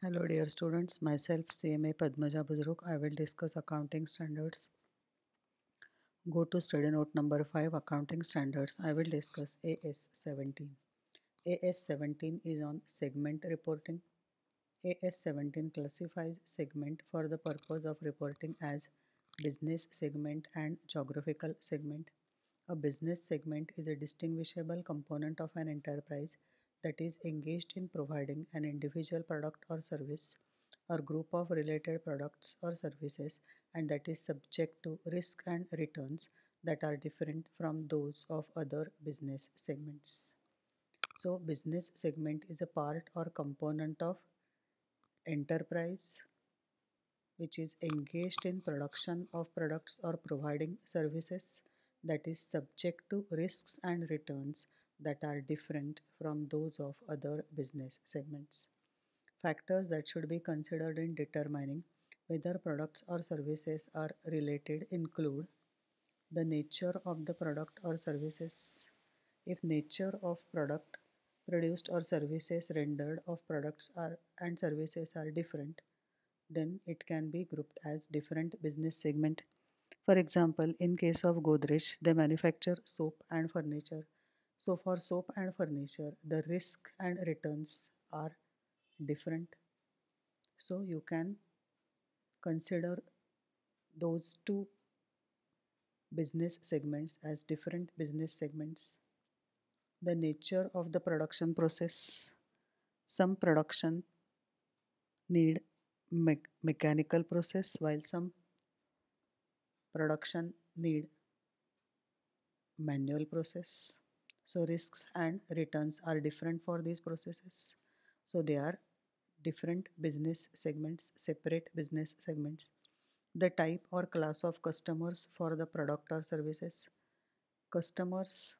Hello dear students, myself CMA Padmaja Buzruk. I will discuss accounting standards. Go to study note number 5, accounting standards. I will discuss AS17. AS17 is on segment reporting. AS17 classifies segment for the purpose of reporting as business segment and geographical segment. A business segment is a distinguishable component of an enterprise that is engaged in providing an individual product or service or group of related products or services, and that is subject to risk and returns that are different from those of other business segments. So business segment is a part or component of enterprise which is engaged in production of products or providing services that is subject to risks and returns that are different from those of other business segments. Factors that should be considered in determining whether products or services are related include the nature of the product or services. If nature of product produced or services rendered of products are and services are different, then it can be grouped as different business segment. For example, in case of Godrej, they manufacture soap and furniture. So for soap and furniture, the risk and returns are different. So you can consider those two business segments as different business segments. The nature of the production process. Some production need mechanical process while some production need manual process. So risks and returns are different for these processes. So they are different business segments, separate business segments. The type or class of customers for the product or services. Customers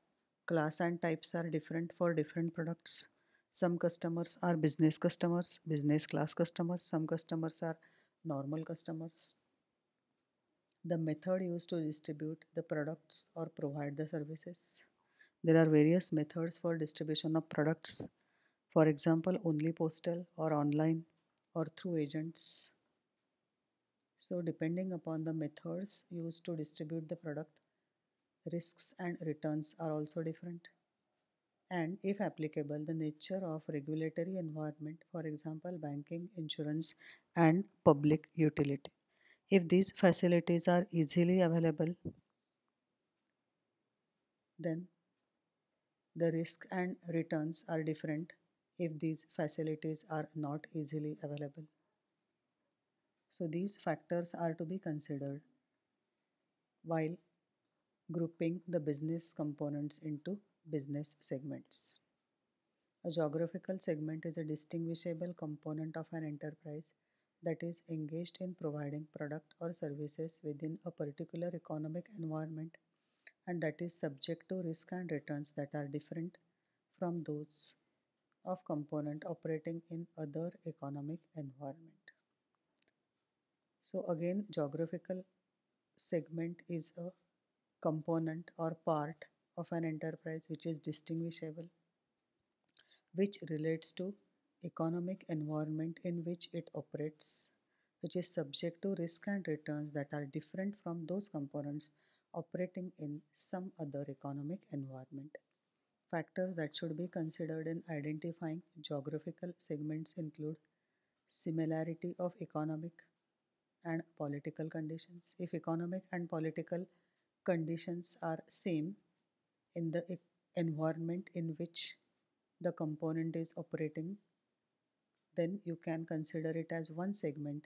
class and types are different for different products. Some customers are business customers, business class customers. Some customers are normal customers. The method used to distribute the products or provide the services. There are various methods for distribution of products. For example, only postal or online or through agents. So depending upon the methods used to distribute the product, risks and returns are also different. And if applicable, the nature of regulatory environment, for example, banking, insurance, and public utility. If these facilities are easily available, then the risk and returns are different if these facilities are not easily available. So these factors are to be considered while grouping the business components into business segments. A geographical segment is a distinguishable component of an enterprise that is engaged in providing product or services within a particular economic environment, and that is subject to risk and returns that are different from those of component operating in other economic environment. So again, geographical segment is a component or part of an enterprise which is distinguishable, which relates to economic environment in which it operates, which is subject to risk and returns that are different from those components operating in some other economic environment. Factors that should be considered in identifying geographical segments include similarity of economic and political conditions. If economic and political conditions are same in the environment in which the component is operating, then you can consider it as one segment.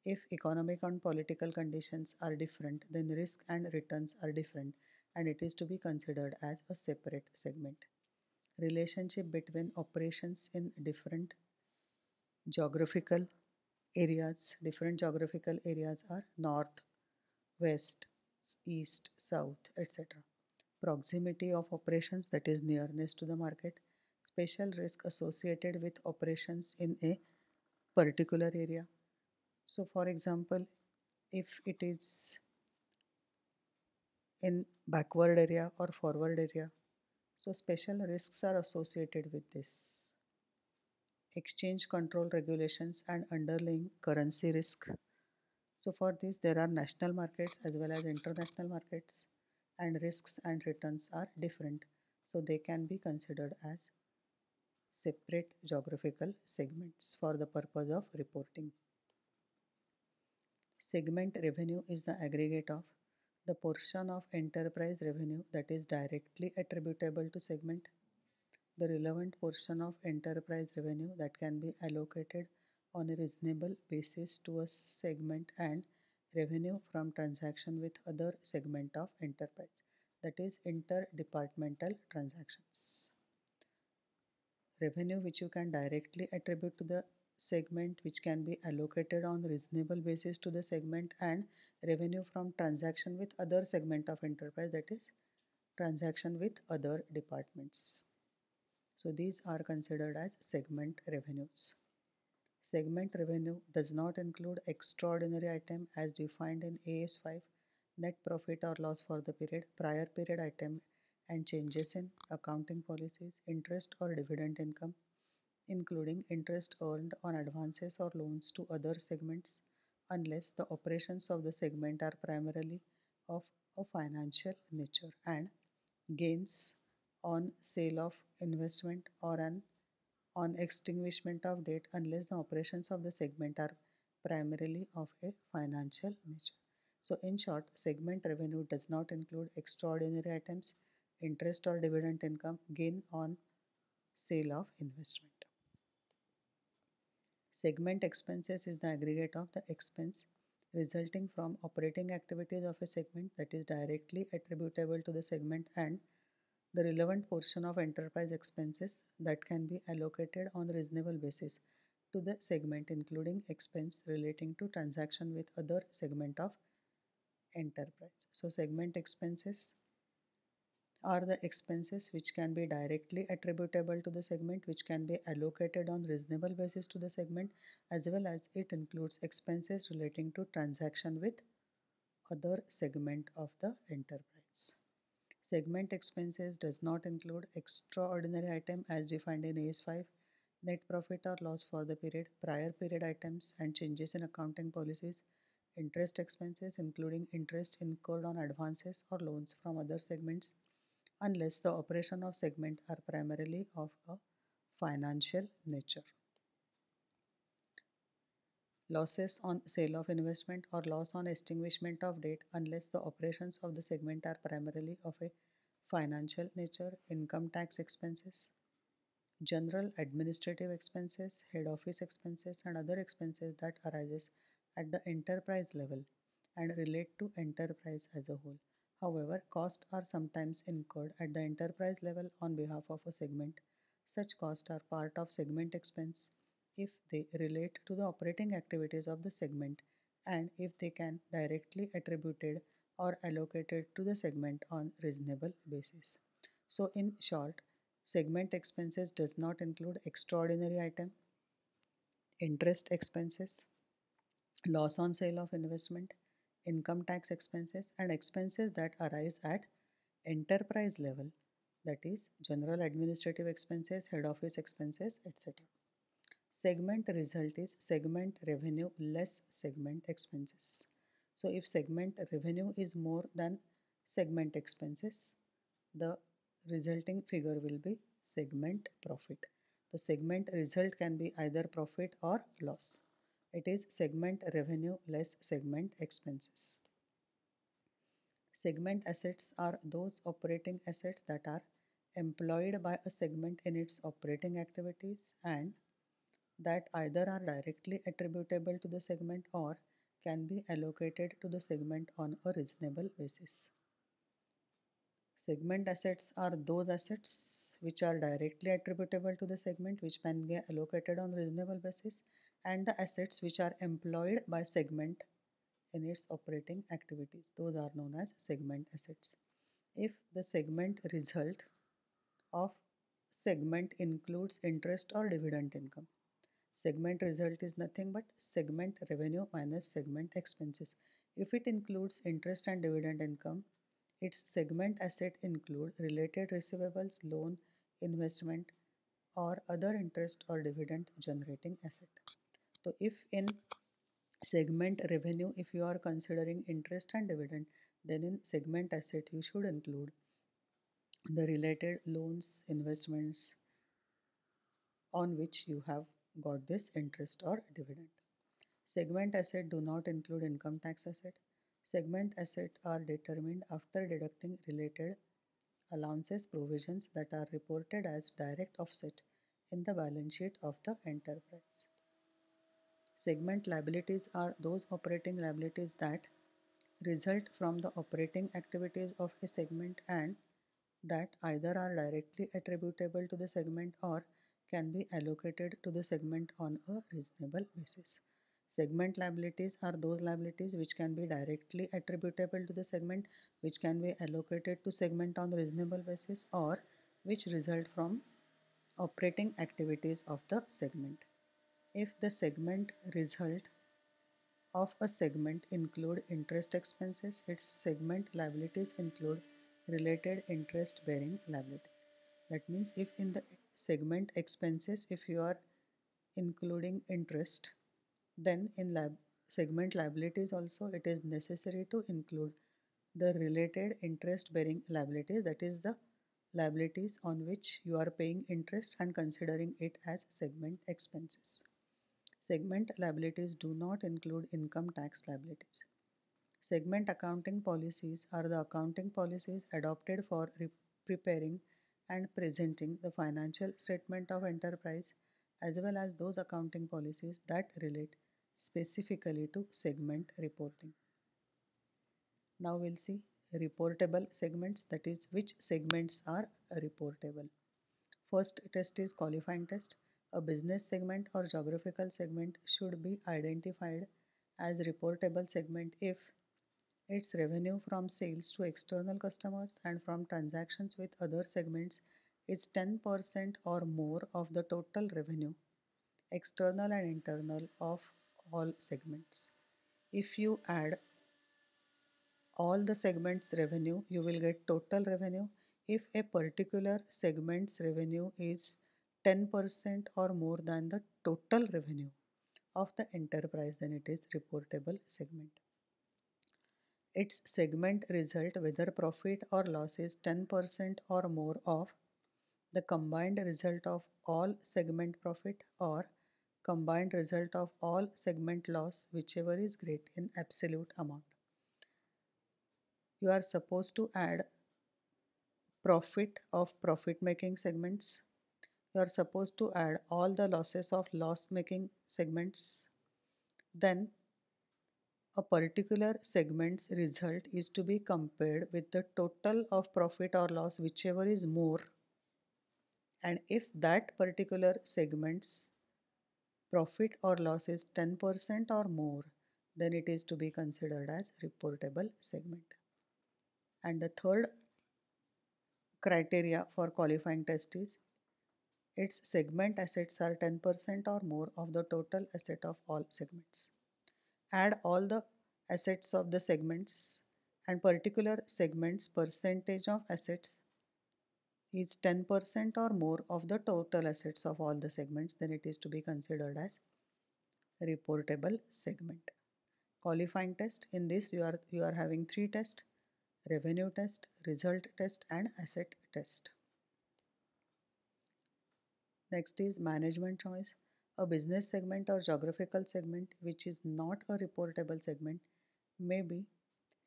If economic and political conditions are different, then risk and returns are different, and it is to be considered as a separate segment. Relationship between operations in geographical different geographical areas are north, west, east, south, etc. Proximity of operations, that is nearness to the market. Special risk associated with operations in a particular area. So for example, if it is in backward area or forward area, so special risks are associated with this. exchange control regulations, and underlying currency risk. So, for this, there are national markets as well as international markets, and risks and returns are different. So, they can be considered as separate geographical segments for the purpose of reporting. Segment revenue is the aggregate of the portion of enterprise revenue that is directly attributable to segment, the relevant portion of enterprise revenue that can be allocated on a reasonable basis to a segment, and revenue from transaction with other segment of enterprise, that is interdepartmental transactions. Revenue which you can directly attribute to the segment, which can be allocated on reasonable basis to the segment, and revenue from transaction with other segment of enterprise, that is transaction with other departments. So these are considered as segment revenues. Segment revenue does not include extraordinary item as defined in AS5, net profit or loss for the period, prior period item, and changes in accounting policies, interest or dividend income, including interest earned on advances or loans to other segments, unless the operations of the segment are primarily of a financial nature, and gains on sale of investment or an on extinguishment of debt, unless the operations of the segment are primarily of a financial nature. So, in short, segment revenue does not include extraordinary items, interest or dividend income, gain on sale of investment. Segment expenses is the aggregate of the expense resulting from operating activities of a segment that is directly attributable to the segment, and the relevant portion of enterprise expenses that can be allocated on a reasonable basis to the segment, including expense relating to transaction with other segment of enterprise. So segment expenses are the expenses which can be directly attributable to the segment, which can be allocated on reasonable basis to the segment, as well as it includes expenses relating to transaction with other segment of the enterprise. Segment expenses does not include extraordinary item as defined in AS5, net profit or loss for the period, prior period items, and changes in accounting policies, interest expenses including interest incurred on advances or loans from other segments, unless the operation of segment are primarily of a financial nature. Losses on sale of investment or loss on extinguishment of debt, unless the operations of the segment are primarily of a financial nature. Income tax expenses, general administrative expenses, head office expenses, and other expenses that arises at the enterprise level and relate to enterprise as a whole. However, costs are sometimes incurred at the enterprise level on behalf of a segment. Such costs are part of segment expense if they relate to the operating activities of the segment, and if they can directly attributed or allocated to the segment on reasonable basis. So in short, segment expenses does not include extraordinary item, interest expenses, loss on sale of investment, income tax expenses, and expenses that arise at enterprise level, that is general administrative expenses, head office expenses, etc. Segment result is segment revenue less segment expenses. So if segment revenue is more than segment expenses, the resulting figure will be segment profit. The segment result can be either profit or loss. It is segment revenue less segment expenses. Segment assets are those operating assets that are employed by a segment in its operating activities, and that either are directly attributable to the segment or can be allocated to the segment on a reasonable basis. Segment assets are those assets which are directly attributable to the segment, which can be allocated on reasonable basis, and the assets which are employed by segment in its operating activities. Those are known as segment assets. If the segment result of segment includes interest or dividend income, segment result is nothing but segment revenue minus segment expenses. If it includes interest and dividend income, its segment asset include related receivables, loan, investment, or other interest or dividend generating asset. So if in segment revenue, if you are considering interest and dividend, then in segment asset you should include the related loans, investments on which you have got this interest or dividend. Segment asset do not include income tax asset. Segment assets are determined after deducting related allowances provisions that are reported as direct offset in the balance sheet of the enterprise. Segment liabilities are those operating liabilities that result from the operating activities of a segment and that either are directly attributable to the segment or can be allocated to the segment on a reasonable basis. Segment liabilities are those liabilities which can be directly attributable to the segment, which can be allocated to segment on reasonable basis, or which result from operating activities of the segment. If the segment result of a segment include interest expenses, its segment liabilities include related interest bearing liabilities. That means if in the segment expenses, if you are including interest, then in segment liabilities also it is necessary to include the related interest bearing liabilities, that is the liabilities on which you are paying interest and considering it as segment expenses. Segment liabilities do not include income tax liabilities. Segment accounting policies are the accounting policies adopted for preparing and presenting the financial statement of enterprise, as well as those accounting policies that relate specifically to segment reporting. Now we'll see reportable segments, that is which segments are reportable. First test is qualifying test. A business segment or geographical segment should be identified as reportable segment if its revenue from sales to external customers and from transactions with other segments is 10% or more of the total revenue, external and internal, of all segments. If you add all the segments revenue, you will get total revenue. If a particular segment's revenue is 10% or more than the total revenue of the enterprise, then it is reportable segment. Its segment result, whether profit or loss, is 10% or more of the combined result of all segment profit or combined result of all segment loss, whichever is great in absolute amount. You are supposed to add profit of profit making segments. You are supposed to add all the losses of loss making segments. Then a particular segment's result is to be compared with the total of profit or loss, whichever is more. And if that particular segment's profit or loss is 10% or more, then it is to be considered as reportable segment. And the third criteria for qualifying test is its segment assets are 10% or more of the total asset of all segments. Add all the assets of the segments and particular segments percentage of assets is 10% or more of the total assets of all the segments, then it is to be considered as reportable segment. Qualifying test, in this you are having three tests: revenue test, result test, and asset test. Next is management choice. A business segment or geographical segment which is not a reportable segment may be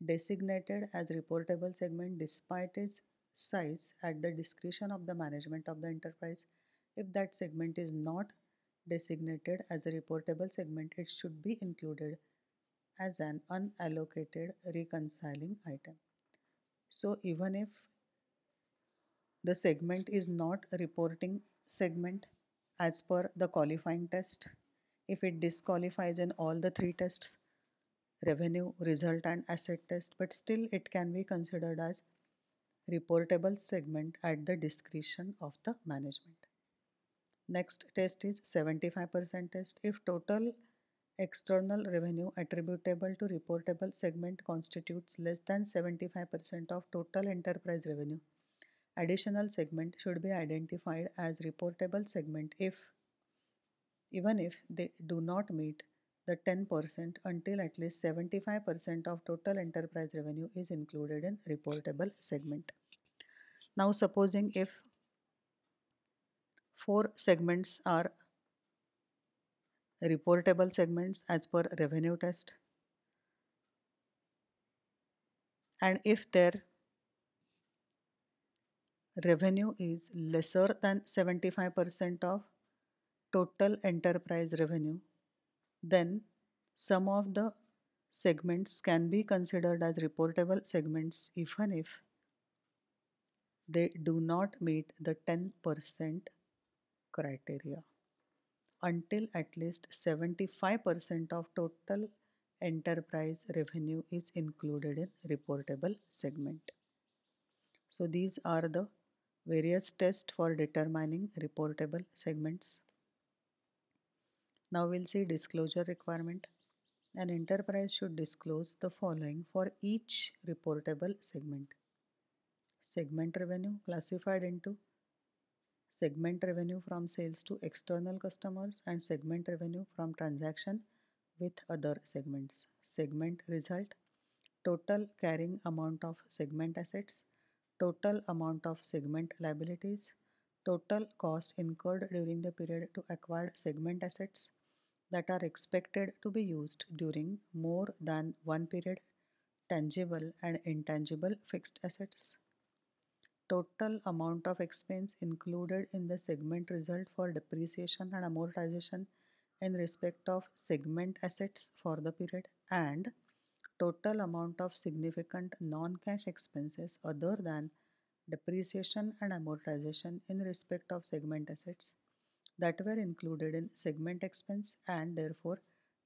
designated as reportable segment despite its size at the discretion of the management of the enterprise. If that segment is not designated as a reportable segment, it should be included as an unallocated reconciling item. So even if the segment is not a reporting segment as per the qualifying test, if it disqualifies in all the three tests, revenue, result, and asset test, but still it can be considered as reportable segment at the discretion of the management. Next test is 75% test. If total external revenue attributable to reportable segment constitutes less than 75% of total enterprise revenue, Additional segment should be identified as reportable segment if even if they do not meet the 10% until at least 75% of total enterprise revenue is included in reportable segment. Now supposing if four segments are reportable segments as per revenue test, and if their revenue is lesser than 75% of total enterprise revenue, then some of the segments can be considered as reportable segments even if they do not meet the 10% criteria until at least 75% of total enterprise revenue is included in reportable segment. So these are the various tests for determining reportable segments. Now we'll see disclosure requirement. An enterprise should disclose the following for each reportable segment. Segment revenue classified into segment revenue from sales to external customers and segment revenue from transaction with other segments. Segment result, total carrying amount of segment assets, total amount of segment liabilities, total cost incurred during the period to acquire segment assets that are expected to be used during more than one period, tangible and intangible fixed assets, total amount of expense included in the segment result for depreciation and amortization in respect of segment assets for the period, and total amount of significant non-cash expenses other than depreciation and amortization in respect of segment assets that were included in segment expense and therefore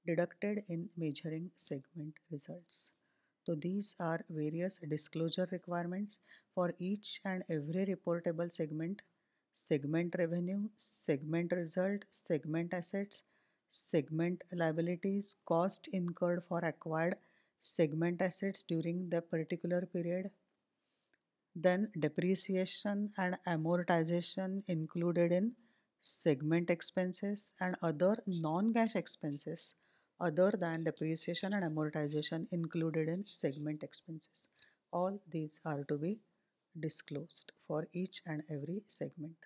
deducted in measuring segment results. So these are various disclosure requirements for each and every reportable segment: segment revenue, segment result, segment assets, segment liabilities, cost incurred for acquired segment assets during the particular period, then depreciation and amortization included in segment expenses, and other non-cash expenses other than depreciation and amortization included in segment expenses. All these are to be disclosed for each and every segment.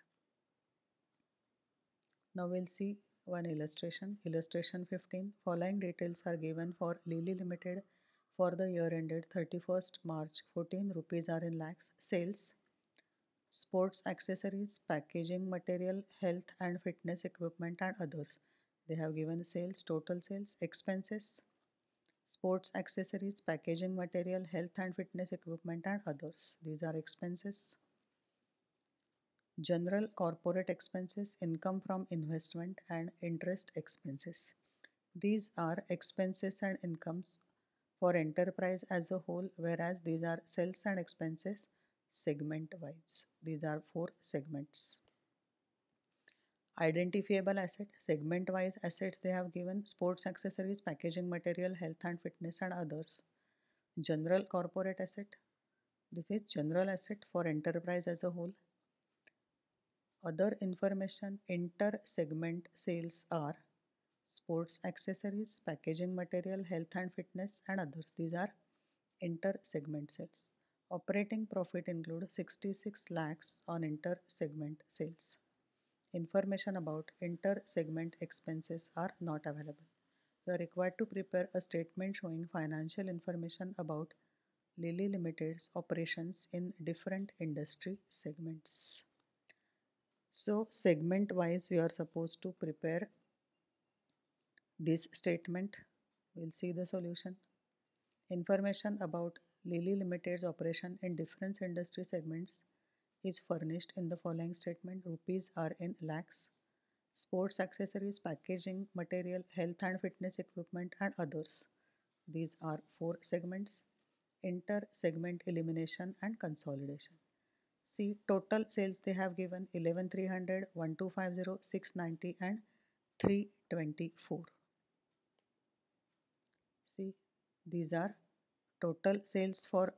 Now we'll see one illustration. Illustration 15. Following details are given for Lily Limited for the year ended 31st March. 14 rupees are in lakhs. Sales: sports accessories, packaging material, health and fitness equipment and others. They have given sales, total sales, expenses, sports accessories, packaging material, health and fitness equipment and others. These are expenses. General corporate expenses, income from investment and interest expenses. These are expenses and incomes for enterprise as a whole, whereas these are sales and expenses segment wise. These are four segments. Identifiable asset, segment wise assets they have given: sports accessories, packaging material, health and fitness and others. General corporate asset, this is general asset for enterprise as a whole. Other information, inter segment sales are sports accessories, packaging material, health and fitness and others. These are inter segment sales. Operating profit include 66 lakhs on inter segment sales. Information about inter segment expenses are not available. You are required to prepare a statement showing financial information about Lily Limited's operations in different industry segments. So segment wise we are supposed to prepare this statement. We'll see the solution. Information about Lily Limited's operation in different industry segments is furnished in the following statement. Rupees are in lakhs. Sports accessories, packaging material, health and fitness equipment and others. These are four segments. Inter segment elimination and consolidation. See, total sales they have given 11,300, 1250, 690 and 324. See, these are total sales for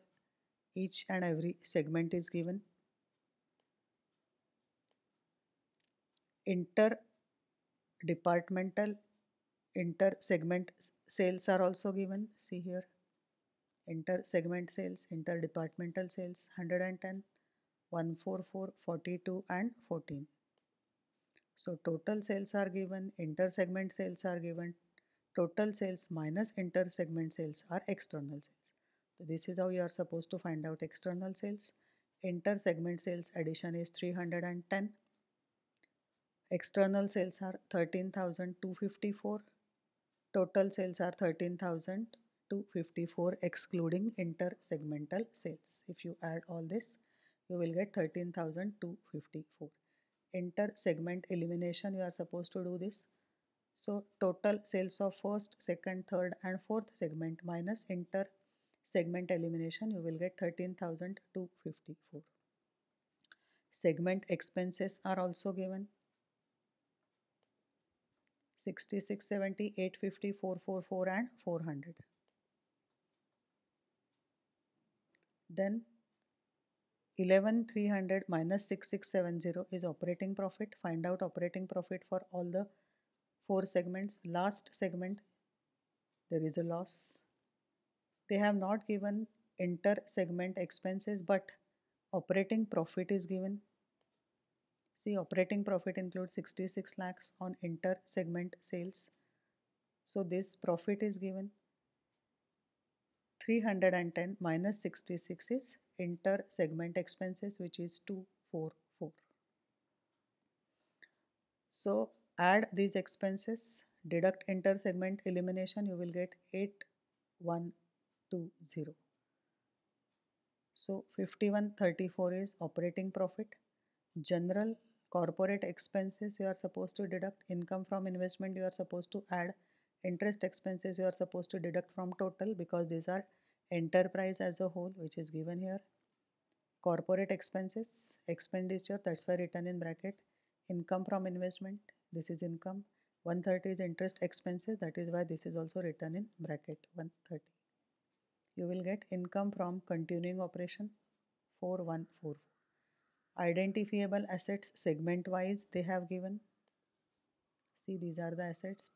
each and every segment is given. Inter-departmental, inter-segment sales are also given. See here, inter-segment sales, inter-departmental sales, 110, 144, 42 and 14. So total sales are given, inter-segment sales are given, total sales minus inter-segment sales are external sales. So this is how you are supposed to find out external sales. Inter-segment sales addition is 310. External sales are 13,254. Total sales are 13,254 excluding inter-segmental sales. If you add all this, you will get 13,254. Inter-segment elimination, you are supposed to do this. So total sales of first, second, third and fourth segment minus inter-segment elimination, you will get 13,254. Segment expenses are also given. 66, 70, 850, 444 and 400. Then 11,300 minus 6670 is operating profit. Find out operating profit for all the 4 segments. Last segment, there is a loss. They have not given inter-segment expenses, but operating profit is given. See, operating profit includes 66 lakhs on inter-segment sales. So this profit is given. 310 minus 66 is inter-segment expenses, which is 244. So add these expenses, deduct inter-segment elimination, you will get 8120. So 5134 is operating profit. General corporate expenses you are supposed to deduct. Income from investment you are supposed to add. Interest expenses you are supposed to deduct from total because these are enterprise as a whole, which is given here. Corporate expenses, expenditure, that's why written in bracket. Income from investment, this is income. 130 is interest expenses, that is why this is also written in bracket 130. You will get income from continuing operation 4144. Identifiable assets segment wise they have given. See, these are the assets,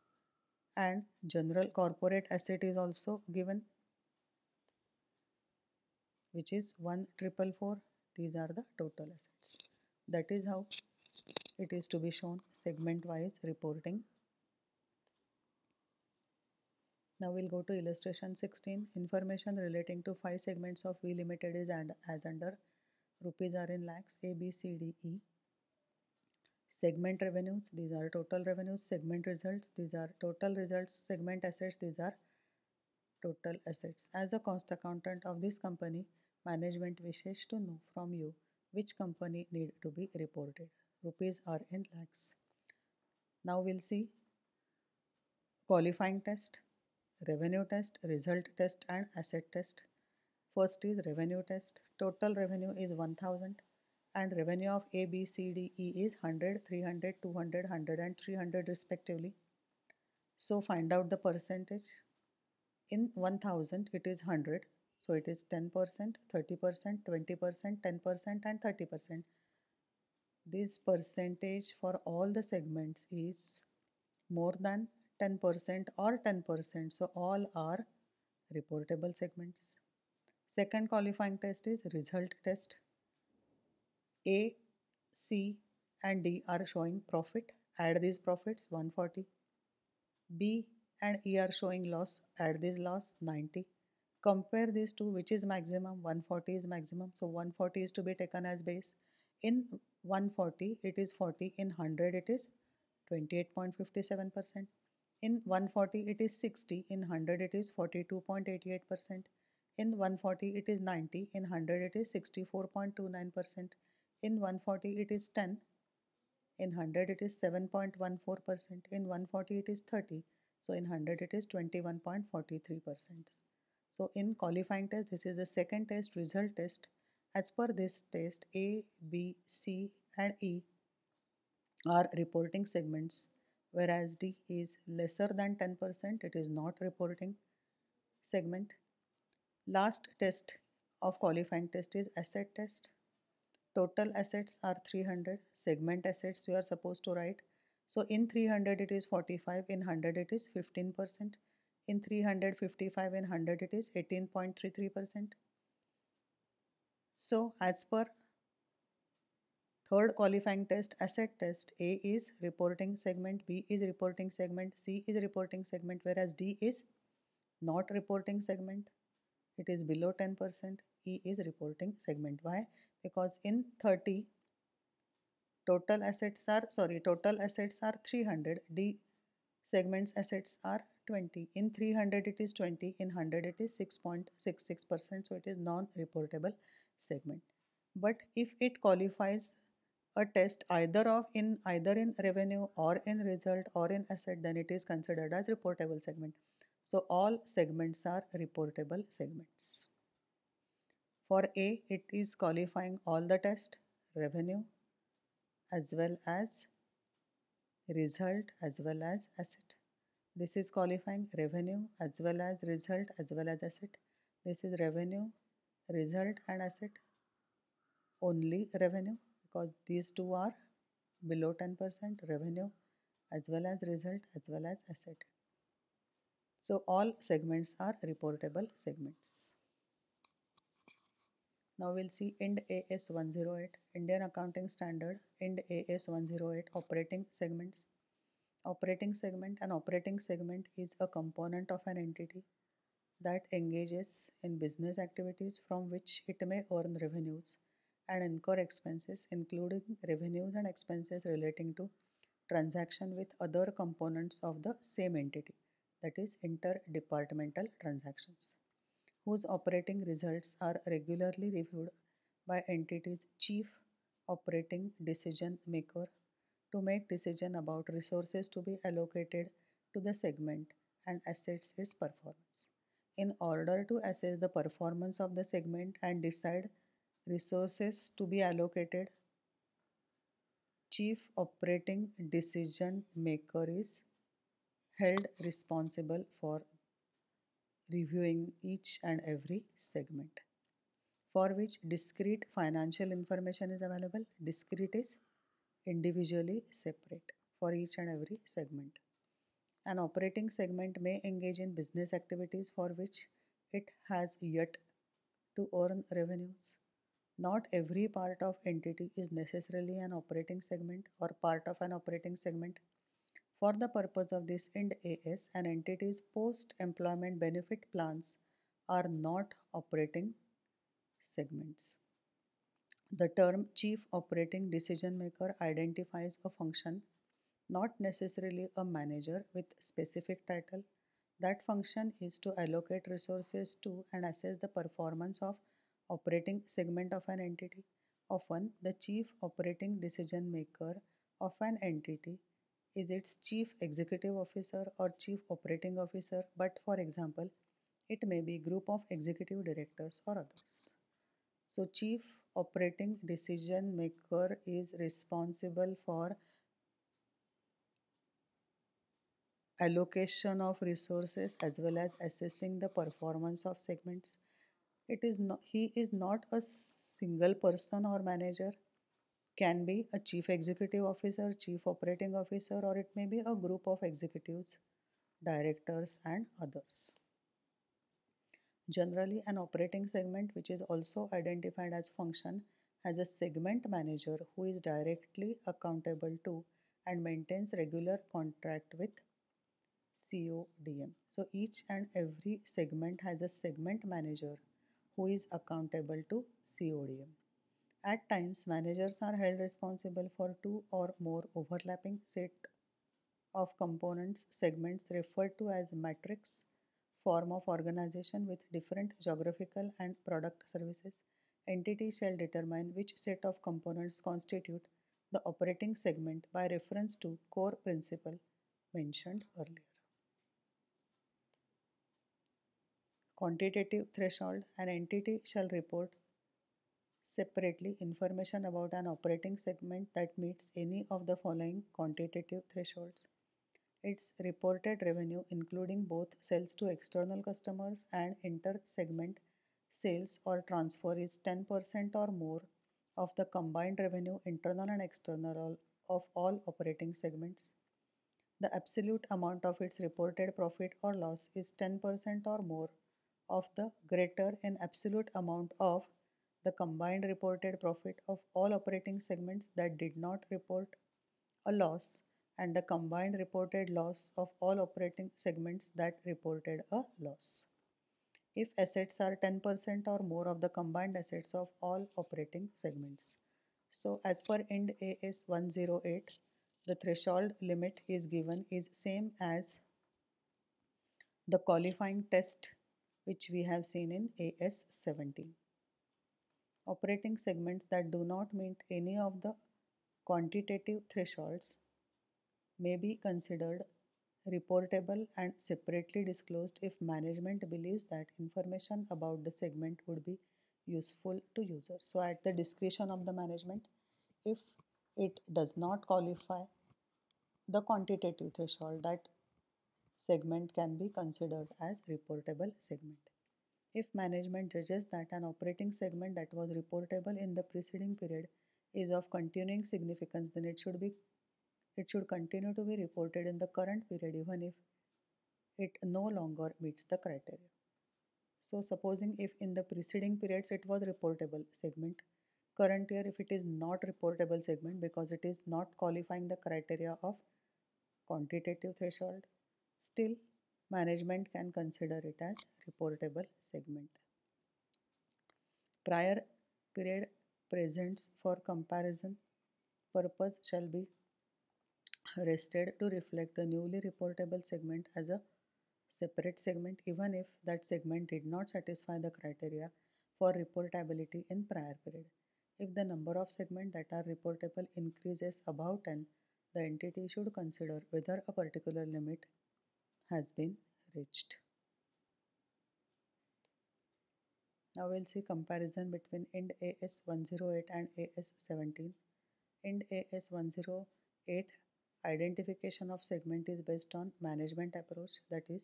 and general corporate asset is also given, which is 1444. These are the total assets. That is how it is to be shown segment wise reporting. Now we'll go to illustration 16. Information relating to 5 segments of V Limited is as under. Rupees are in lakhs. A, B, C, D, E. Segment revenues, these are total revenues. Segment results, these are total results. Segment assets, these are total assets. As a cost accountant of this company, management wishes to know from you which company need to be reported. Rupees are in lakhs. Now we'll see qualifying test, revenue test, result test and asset test. First is revenue test. Total revenue is 1000 and revenue of A, B, C, D, E is 100, 300, 200, 100 and 300 respectively. So find out the percentage. In 1000 it is 100. So it is 10%, 30%, 20%, 10% and 30%. This percentage for all the segments is more than 10% or 10%. So all are reportable segments. Second qualifying test is result test. A, C and D are showing profit. Add these profits 140. B and E are showing loss. Add this loss 90. Compare these two, which is maximum. 140 is maximum. So 140 is to be taken as base. In 140 it is 40. In 100 it is 28.57%. In 140 it is 60. In 100 it is 42.88%. In 140 it is 90. In 100 it is 64.29%. In 140 it is 10. In 100 it is 7.14%. In 140 it is 30. So in 100 it is 21.43%. So in qualifying test, this is the second test, result test. As per this test, A, B, C and E are reporting segments, whereas D is lesser than 10%. It is not reporting segment. Last test of qualifying test is asset test. Total assets are 300. Segment assets you are supposed to write. So in 300 it is 45, in 100 it is 15%. In 355 in 100 it is 18.33%. So as per third qualifying test, asset test, A is reporting segment, B is reporting segment, C is reporting segment, whereas D is not reporting segment. It is below 10%. E is reporting segment. Why? Because in 30, total assets are 300. D segments assets are 20. In 300 it is 20. In 100 it is 6.66%. So it is non-reportable segment. But if it qualifies a test either in revenue or in result or in asset, then it is considered as reportable segment. So all segments are reportable segments. For A, it is qualifying all the test, revenue as well as result as well as asset. This is qualifying revenue as well as result as well as asset. This is revenue, result and asset. Only revenue, because these two are below 10%, revenue as well as result as well as asset. So all segments are reportable segments. Now we'll see IND AS 108, Indian Accounting Standard, IND AS 108, operating segments. Operating segment. An operating segment is a component of an entity that engages in business activities from which it may earn revenues and incur expenses, including revenues and expenses relating to transaction with other components of the same entity, that is interdepartmental transactions, whose operating results are regularly reviewed by entity's chief operating decision maker to make decision about resources to be allocated to the segment and assess its performance. In order to assess the performance of the segment and decide resources to be allocated, chief operating decision maker is held responsible for reviewing each and every segment for which discrete financial information is available. Discrete is individually separate for each and every segment. An operating segment may engage in business activities for which it has yet to earn revenues. Not every part of entity is necessarily an operating segment or part of an operating segment. For the purpose of this IND AS, an entity's post-employment benefit plans are not operating segments. The term Chief Operating Decision Maker identifies a function, not necessarily a manager with specific title. That function is to allocate resources to and assess the performance of operating segment of an entity. Often, the chief operating decision maker of an entity is its chief executive officer or chief operating officer, but for example, it may be group of executive directors or others. So chief operating decision maker is responsible for allocation of resources as well as assessing the performance of segments. He is not a single person or manager, can be a chief executive officer, chief operating officer, or it may be a group of executives, directors and others. Generally, an operating segment, which is also identified as function, has a segment manager who is directly accountable to and maintains regular contact with CODM. So each and every segment has a segment manager who is accountable to CODM. At times, managers are held responsible for two or more overlapping set of components, segments referred to as matrix form of organization with different geographical and product services. Entity shall determine which set of components constitute the operating segment by reference to core principle mentioned earlier. Quantitative threshold. An entity shall report separately information about an operating segment that meets any of the following quantitative thresholds. Its reported revenue, including both sales to external customers and inter-segment sales or transfer, is 10% or more of the combined revenue, internal and external, of all operating segments. The absolute amount of its reported profit or loss is 10% or more of the greater in absolute amount of the combined reported profit of all operating segments that did not report a loss and the combined reported loss of all operating segments that reported a loss. If assets are 10% or more of the combined assets of all operating segments. So as per Ind AS 108, the threshold limit is given is same as the qualifying test which we have seen in AS 17. Operating segments that do not meet any of the quantitative thresholds may be considered reportable and separately disclosed if management believes that information about the segment would be useful to users. So at the discretion of the management, if it does not qualify the quantitative threshold, that segment can be considered as reportable segment. If management judges that an operating segment that was reportable in the preceding period is of continuing significance, then it should continue to be reported in the current period even if it no longer meets the criteria. So supposing if in the preceding periods it was reportable segment, current year if it is not reportable segment because it is not qualifying the criteria of quantitative threshold, still management can consider it as reportable segment. Prior period presents for comparison purpose shall be rested to reflect the newly reportable segment as a separate segment even if that segment did not satisfy the criteria for reportability in prior period. If the number of segments that are reportable increases above 10, the entity should consider whether a particular limit has been reached. Now we'll see comparison between Ind AS 108 and AS 17. Ind AS 108 identification of segment is based on management approach, that is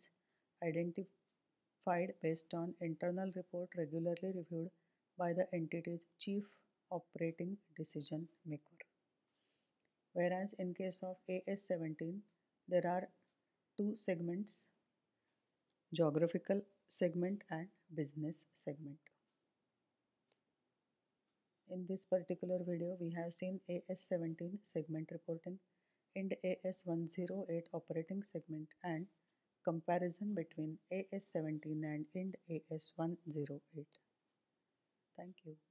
identified based on internal report regularly reviewed by the entity's chief operating decision maker. Whereas in case of AS 17, there are two segments, geographical segment and business segment. In this particular video, we have seen AS 17 segment reporting, Ind AS 108 operating segment, and comparison between AS 17 and Ind AS 108. Thank you.